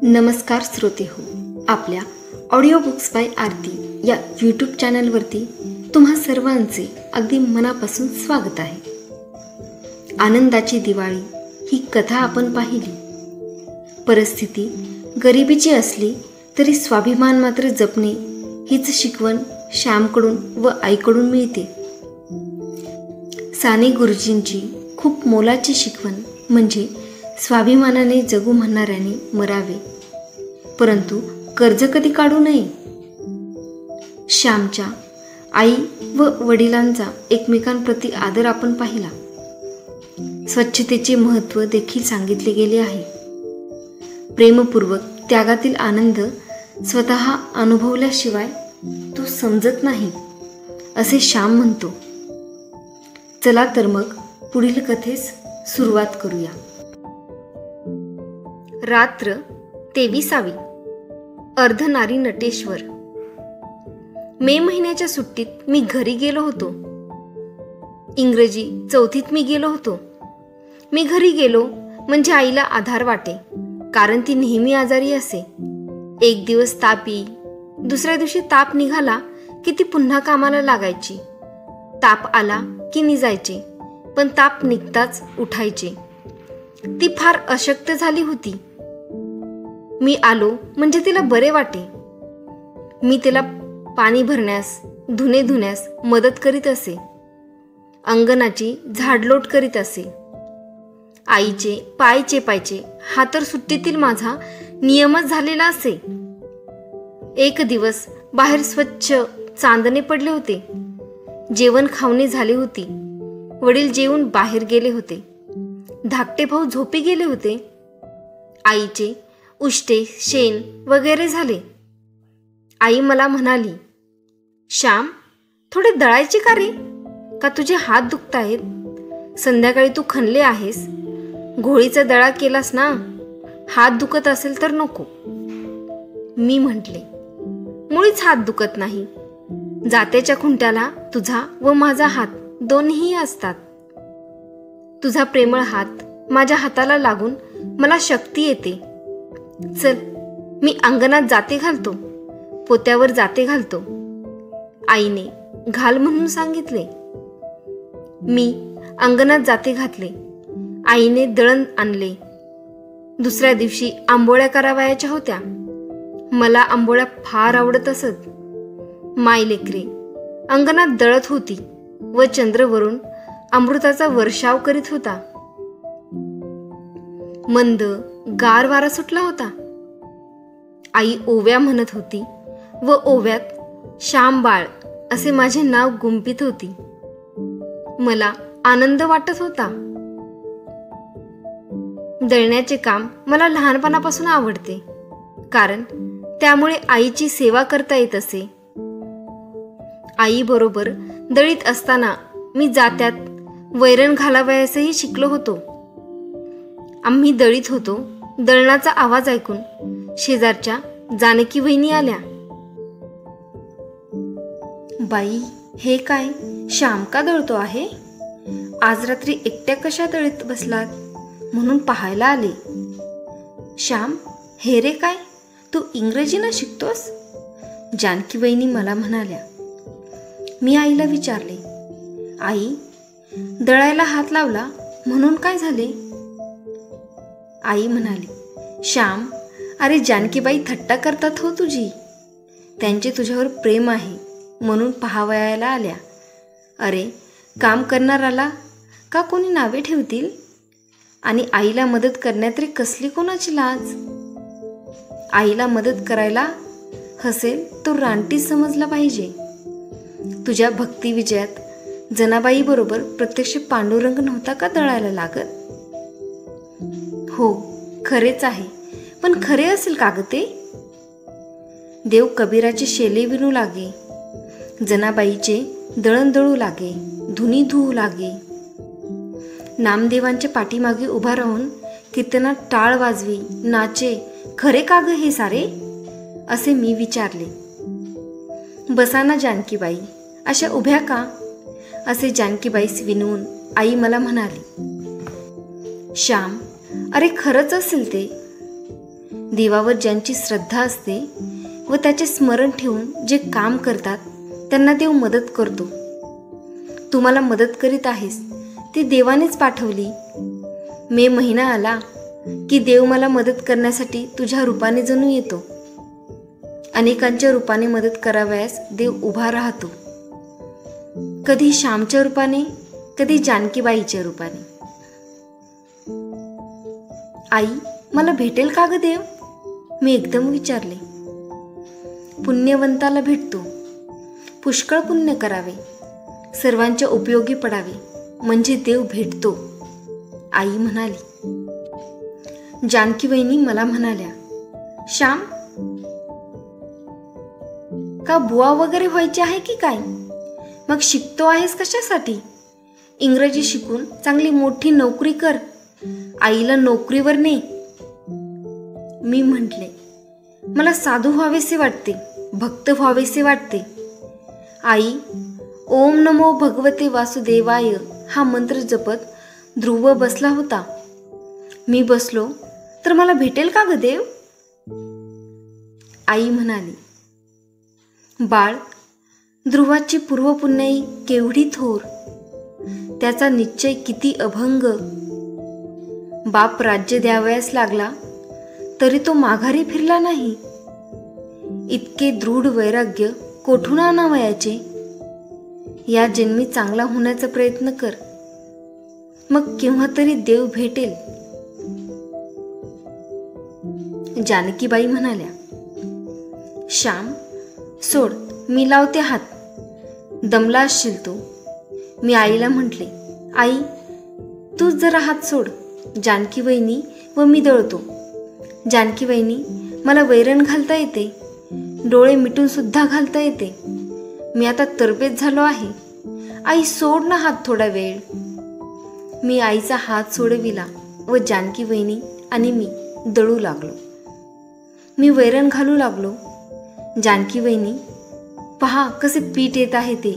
नमस्कार श्रोते हो, आपल्या ऑडिओ बुक्स बाय आरती या यूट्यूब चॅनलवरती तुम्हा सर्वांचे अगदी मनापासून स्वागत आहे. आनंदाची दिवाळी ही कथा आपण पाहिली. परिस्थिती गरिबीची असली तरी स्वाभिमान मात्र जपणे हीच शिकवण श्यामकडून व आईकडून मिळते. साने गुरुजींची खूप मोलाची शिकवण म्हणजे स्वाभिमानाने जगू म्हणणाऱ्याने मरावे, परंतु कर्ज कधी काढू नये. श्यामच्या आई व वडिलांचा एकमेकांप्रती आदर आपण पाहिला. स्वच्छतेचे महत्त्व देखील सांगितले गेले आहे. प्रेमपूर्वक त्यागातील आनंद स्वतः अनुभवल्याशिवाय तो समजत नाही असे श्याम म्हणतो. चला तर मग पुढील कथेस सुरुवात करूया. रात्र 23वी. अर्धनारी नटेश्वर. मे महिन्याच्या सुट्टीत मी घरी गेलो होतो. इंग्रजी 4थीत मी गेलो होतो. मी घरी गेलो म्हणजे आईला आधार वाटे, कारण ती नेहमी आजारी असे. एक दिवस ताप येई, दुसऱ्या दिवशी ताप निघाला की ती पुन्हा कामाला लागायची. ताप आला की निजायचे, पण ताप निघताच उठायचे. ती फार अशक्त झाली होती. मी आलो म्हणजे तिला बरे वाटे. मी तिला पाणी भरण्यास, धुणे धुण्यास मदत करीत असे. अंगणाची झाडलोट करीत असे. आईचे पाय चेपायचे हा तर सुट्टीतील माझा नियमच झालेला असे. एक दिवस बाहेर स्वच्छ चांदणे पडले होते. जेवण खावणे झाले होते. वडील जेवून बाहेर गेले होते. धाकटे भाऊ झोपी गेले होते. आईचे उष्टे शेण वगैरे झाले. आई मला म्हणाली, श्याम, थोडे दळायचे का रे? का तुझे हात दुखतायत? संध्याकाळी तू खणले आहेस, घोळीचा दळा केलास ना, हात दुखत असेल तर नको. मी म्हटले, मुळीच हात दुखत नाही. जात्याच्या खुंट्याला तुझा व माझा हात दोन्ही असतात. तुझा प्रेमळ हात माझ्या हाताला लागून मला शक्ती येते. चल, मी अंगणात जाते घालतो, पोत्यावर जाते घालतो. आईने घाल म्हणून सांगितले. मी अंगणात जाते घातले. आईने दळण आणले. दुसऱ्या दिवशी आंबोळ्या करावयाच्या होत्या. मला आंबोळ्या फार आवडत असत. माय लेकरे अंगणात दळत होती व चंद्रवरून अमृताचा वर्षाव करीत होता. मंद गार वारा सुटला होता. आई ओव्या म्हणत होती व ओव्यात श्याम बाळ असे माझे नाव गुंफीत होती. मला आनंद वाटत होता. दळण्याचे काम मला लहानपणापासून आवडते, कारण त्यामुळे आईची सेवा करता येत असे. आई बरोबर दळीत असताना मी जात्यात वैरण घालावयासही शिकलो होतो. आम्ही दळीत होतो. दळणाचा आवाज ऐकून शेजारच्या जानकी वहिनी आल्या. बाई, हे काय, श्याम का दळतो आहे? आज रात्री एकट्या कशा दळीत बसलात म्हणून पाहायला आले. श्याम, हे रे काय, तू इंग्रजीनं शिकतोस? जानकी वहिनी मला म्हणाल्या. मी आईला विचारले, आई, दळायला हात लावला म्हणून काय झाले? आई म्हणाली, श्याम, अरे जानकीबाई थट्टा करतात हो तुझी. त्यांचे तुझ्यावर प्रेम आहे म्हणून पाहावयाला आल्या. अरे, काम करणाराला का कोणी नावे ठेवतील? आणि आईला मदत करण्यात तरी कसली कोणाची लाज? आईला मदत करायला हसेल तो रानटीच समजला पाहिजे. तुझ्या भक्ती विजयात जनाबाई बरोबर प्रत्यक्ष पांडुरंग नव्हता का दळायला लागत? हो, खरेच आहे, पण खरे असेल का ग ते? देव कबीराचे शेले विणू लागे, जनाबाईचे दळण दळू लागे, धुनी धुवू लागे. नामदेवांच्या पाठीमागे उभा राहून कीर्तनात टाळ वाजवी, नाचे, खरे का ग हे सारे? असे मी विचारले. बसाना जानकीबाई, अशा उभ्या का? असे जानकीबाईस विनवून आई मला म्हणाली. श्याम, अरे खरंच असेल ते. देवावर ज्यांची श्रद्धा असते व त्याचे स्मरण ठेवून जे काम करतात त्यांना देव मदत करतो. तू मला मदत करीत आहेस ती देवानेच पाठवली. मे महिना आला की देव मला मदत करण्यासाठी तुझ्या रूपाने जणू येतो. अनेकांच्या रूपाने मदत करावयास देव उभा राहतो. कधी श्यामच्या रूपाने, कधी जानकीबाईच्या रूपाने. आई, मला भेटेल का ग देव? मी एकदम विचारले. पुण्यवंताला भेटतो. पुष्कळ पुण्य करावे, सर्वांच्या उपयोगी पडावे, म्हणजे देव भेटतो, आई म्हणाली. जानकीबाईंनी मला म्हणाल्या, श्याम, का बुवा वगैरे व्हायची आहे की काय? मग शिकतो आहेस कशासाठी? इंग्रजी शिकून चांगली मोठी नोकरी कर, आईला नोकरीवर ने. मी म्हटले, मला साधू व्हावेसे वाटते, भक्त व्हावेसे वाटते. आई ओम नमो भगवते वासुदेवाय हा मंत्र जपत ध्रुव बसला होता. मी बसलो तर मला भेटेल का ग देव? आई म्हणाली, बाळ, ध्रुवाची पूर्वपुण्याई केवढी थोर, त्याचा निश्चय किती अभंग. बाप राज्य द्यावयास लागला तरी तो माघारी फिरला नाही. इतके दृढ वैराग्य कोठून आणावयाचे? या जन्मी चांगला होण्याचा प्रयत्न कर, मग केव्हा तरी देव भेटेल. जानकीबाई म्हणाल्या, श्याम, सोड, मी लावते हात, दमला असशील तू. मी आईला म्हटले, आई, तूच जरा हात सोड, जानकीबाईंनी व मी दळतो. जानकीबाईंनी मला वैरण घालता येते, डोळे मिटून सुद्धा घालता येते. मी आता तरबेज झालो आहे. आई, सोड ना हात थोडा वेळ. मी आईचा हात सोडविला व जानकीबाईंनी आणि मी दळू लागलो. मी वैरण घालू लागलो. जानकीबाईंनी, पहा कसे पीठ येत आहे ते,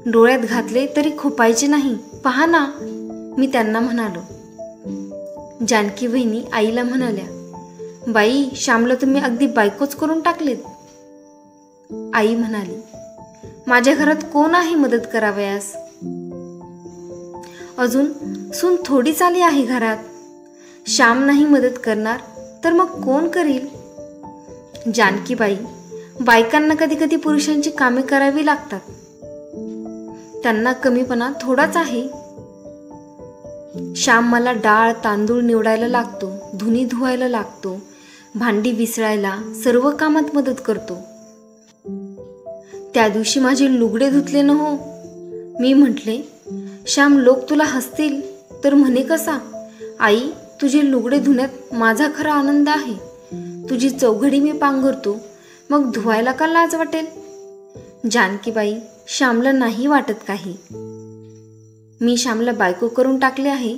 डोळ्यात घातले तरी खोपायचे नाही, पहा ना, मी त्यांना म्हणालो. जानकीबाईंनी आईला म्हणाल्या, बाई, श्यामला तुम्ही अगदी बायकोच करून टाकलेत. आई म्हणाली, माझ्या घरात कोण आहे मदत करावयास? अजून सून थोडीच आली आहे घरात. श्याम नाही मदत करणार तर मग कोण करील? जानकीबाई, बायकांना कधी कधी पुरुषांची कामे करावी लागतात. त्यांना कमीपणा थोडाच आहे. श्याम मला डाळ तांदूळ निवडायला लागतो, धुनी धुवायला लागतो, भांडी विसळायला, सर्व कामात मदत करतो. त्या दिवशी माझे लुगडे धुतले न हो. मी म्हटले, श्याम, लोक तुला हसतील तर म्हणे कसा? आई, तुझे लुगडे धुण्यात माझा खरा आनंद आहे. तुझी चौघडी मी पांघरतो, मग धुवायला का लाज वाटेल? जानकीबाई, श्यामला नाही वाटत काही. मी श्यामला बायको करून टाकले आहे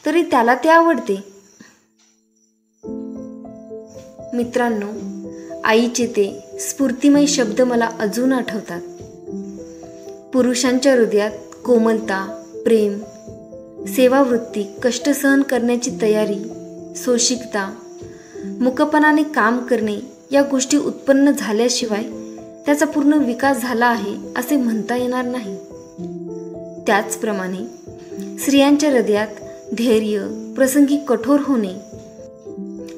तरी त्याला ते आवडते. मित्रांनो, आईचे ते स्फूर्तिमय शब्द मला अजून आठवतात. पुरुषांच्या हृदयात कोमलता, प्रेम, सेवावृत्ती, कष्ट सहन करण्याची तयारी, सोशिकता, मुकपणाने काम करणे या गोष्टी उत्पन्न झाल्याशिवाय त्याचा पूर्ण विकास झाला आहे असे म्हणता येणार नाही. त्याचप्रमाणे स्त्रियांच्या हृदयात धैर्य, प्रसंगी कठोर होणे,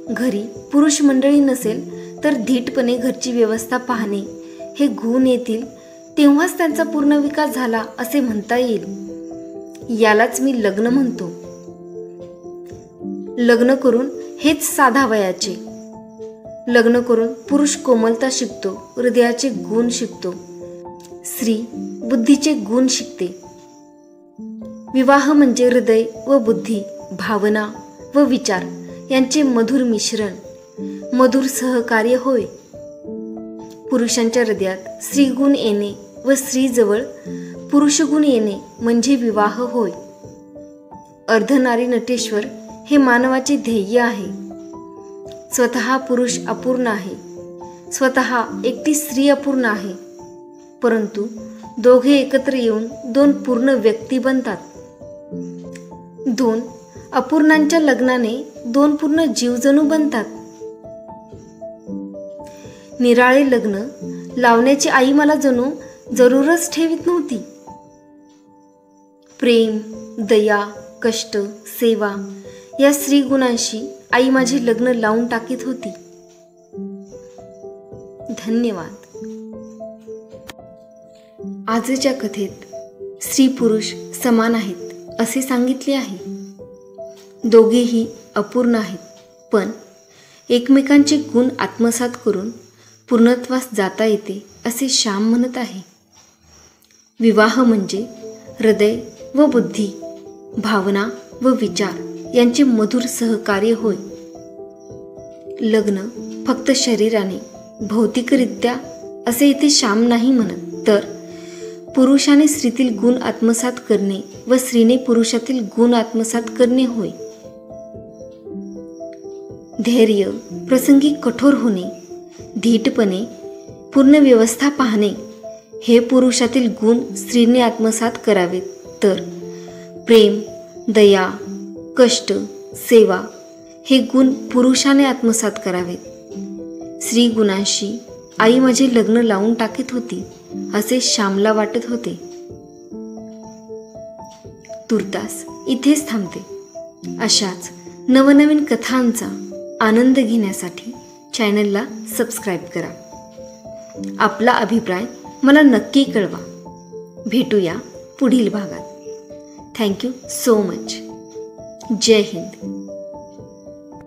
घरी पुरुष मंडळी नसेल तर धीटपणे घरची व्यवस्था पाहणे हे गुण येतील तेव्हाच त्यांचा पूर्ण विकास झाला असे म्हणता येईल. यालाच मी लग्न म्हणतो. लग्न करून हेच साधावयाचे. लग्न करून पुरुष कोमलता शिकतो, हृदयाचे गुण शिकतो, स्त्री बुद्धीचे गुण शिकते. विवाह म्हणजे हृदय व बुद्धी, भावना व विचार यांचे मधुर मिश्रण, मधुर सहकार्य होय. पुरुषांच्या हृदयात स्त्रीगुण येणे व स्त्रीजवळ पुरुषगुण येणे म्हणजे विवाह होय. अर्धनारी नटेश्वर हे मानवाचे ध्येय आहे. स्वतः पुरुष अपूर्ण आहे, स्वतः एकटी स्त्री अपूर्ण आहे, परंतु दोघे एकत्र येऊन दोन पूर्ण व्यक्ती बनतात. दोन अपूर्णांच्या लग्नाने दोन पूर्ण जीवजणू बनतात. निराळे लग्न लावण्याची आई मला जणू जरूरच ठेवीत नव्हती. प्रेम, दया, कष्ट, सेवा या स्त्री गुणांशी आई माझे लग्न लावून टाकीत होती. धन्यवाद. आजच्या कथेत स्त्री पुरुष समान आहेत असे सांगितले आहे. दोघेही अपूर्ण आहेत, पण एकमेकांचे गुण आत्मसात करून पूर्णत्वास जाता येते असे श्याम म्हणत आहे. विवाह म्हणजे हृदय व बुद्धी, भावना व विचार यांचे मधुर सहकार्य होय. लग्न फक्त शरीराने, भौतिकरित्या असे इथे श्याम नाही म्हणत, तर पुरुषाने स्त्रीतील गुण आत्मसात करणे व स्त्रीने पुरुषातील गुण आत्मसात करणे होय. धैर्य, प्रसंगी कठोर होणे, धीटपणे, पूर्ण व्यवस्था पाहणे हे पुरुषातील गुण स्त्रीने आत्मसात करावेत, तर प्रेम, दया, कष्ट, सेवा हे गुण पुरुषाने आत्मसात करावेत. स्त्री गुणांशी आई माझे लग्न लावून टाकीत होती असे श्यामला वाटत होते. तुर्तास इथेच थांबते. अशाच नवनवीन कथांचा आनंद घेण्यासाठी चॅनलला सबस्क्राईब करा. आपला अभिप्राय मला नक्की कळवा. भेटूया पुढील भागात. Thank you so much. जय हिंद.